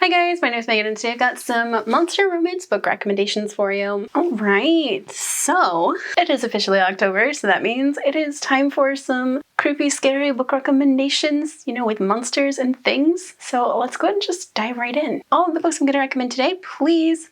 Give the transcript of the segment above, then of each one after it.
Hi guys, my name is Megan and today I've got some monster romance book recommendations for you. Alright, so it is officially October, so that means it is time for some creepy, scary book recommendations, with monsters and things. So let's go ahead and just dive right in. All of the books I'm going to recommend today, please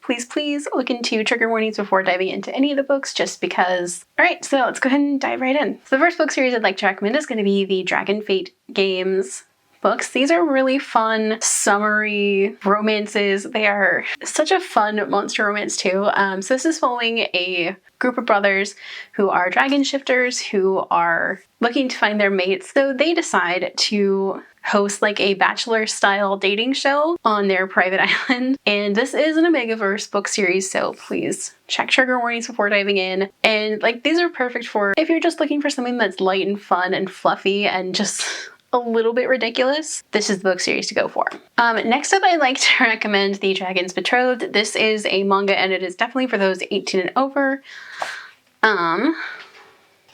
look into trigger warnings before diving into any of the books, just because. Alright, so let's go ahead and dive right in. So the first book series I'd like to recommend is going to be the Dragon Fate Games books. These are really fun, summery romances. They are such a fun monster romance too. So this is following a group of brothers who are dragon shifters who are looking to find their mates. So they decide to host like a bachelor style dating show on their private island. And this is an Omegaverse book series, so please check trigger warnings before diving in. And these are perfect for if you're just looking for something that's light and fun and fluffy and just a little bit ridiculous. This is the book series to go for. Next up, I'd like to recommend The Dragon's Betrothed. This is a manga and it is definitely for those 18 and over.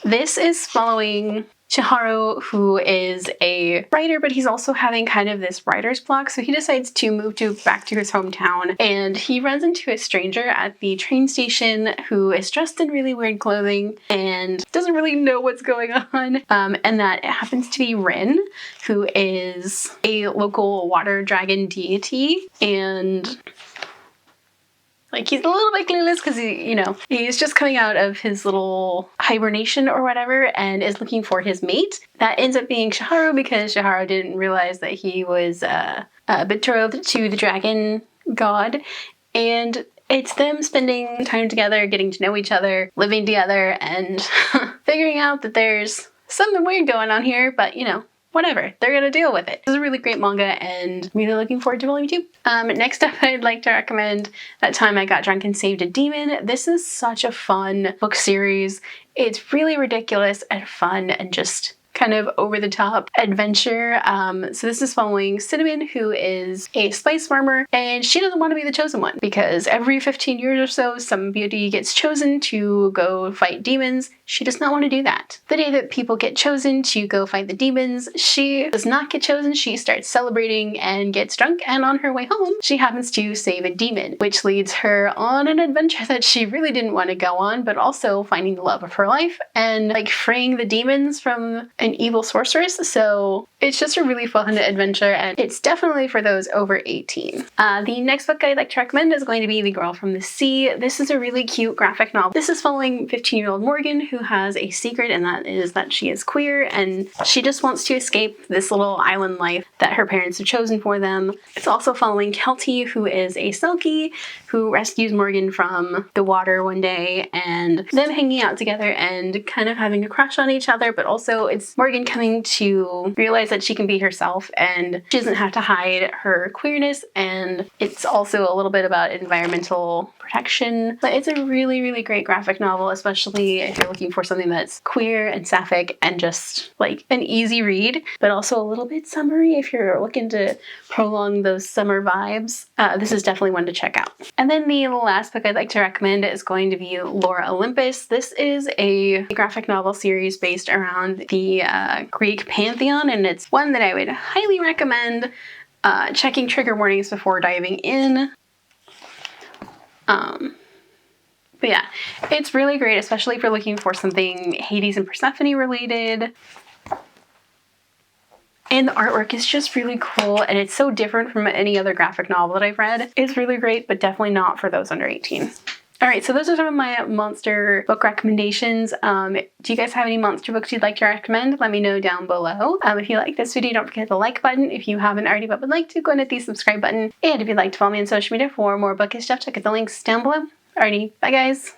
This is following Chiharu, who is a writer, but he's also having kind of this writer's block, so he decides to move back to his hometown, and he runs into a stranger at the train station who is dressed in really weird clothing and doesn't really know what's going on, and that happens to be Rin, who is a local water dragon deity, and he's a little bit clueless because he's just coming out of his little hibernation or whatever and is looking for his mate. That ends up being Chiharu because Chiharu didn't realize that he was betrothed to the dragon god. And it's them spending time together, getting to know each other, living together, and figuring out that there's something weird going on here, but whatever, they're gonna deal with it. This is a really great manga and I'm really looking forward to volume 2. Next up, I'd like to recommend That Time I Got Drunk and Saved a Demon. This is such a fun book series. It's really ridiculous and fun and just kind of over-the-top adventure. So this is following Cinnamon, who is a spice farmer, and she doesn't want to be the chosen one because every 15 years or so, some beauty gets chosen to go fight demons. She does not want to do that. The day that people get chosen to go fight the demons, she does not get chosen. She starts celebrating and gets drunk, and on her way home, she happens to save a demon, which leads her on an adventure that she really didn't want to go on, but also finding the love of her life and freeing the demons from an evil sorceress. So it's just a really fun adventure and it's definitely for those over 18. The next book I'd like to recommend is going to be The Girl from the Sea. This is a really cute graphic novel. This is following 15-year-old Morgan, who has a secret, and that is that she is queer and she just wants to escape this little island life that her parents have chosen for them. It's also following Kelty, who is a Selkie who rescues Morgan from the water one day, and them hanging out together and kind of having a crush on each other, but also it's Morgan coming to realize that she can be herself and she doesn't have to hide her queerness, and it's also a little bit about environmental protection. But it's a really, really great graphic novel, especially if you're looking for something that's queer and sapphic and just an easy read, but also a little bit summery if you're looking to prolong those summer vibes. This is definitely one to check out. And then the last book I'd like to recommend is going to be Lore Olympus. This is a graphic novel series based around the Greek pantheon, and it's one that I would highly recommend checking trigger warnings before diving in. But yeah, it's really great, especially if you're looking for something Hades and Persephone related. And the artwork is just really cool, and it's so different from any other graphic novel that I've read. It's really great, but definitely not for those under 18. Alright, so those are some of my monster book recommendations. Do you guys have any monster books you'd like to recommend? Let me know down below. If you like this video, don't forget the like button. If you haven't already but would like to, go and hit the subscribe button. And if you'd like to follow me on social media for more bookish stuff, check out the links down below. Alrighty, bye guys!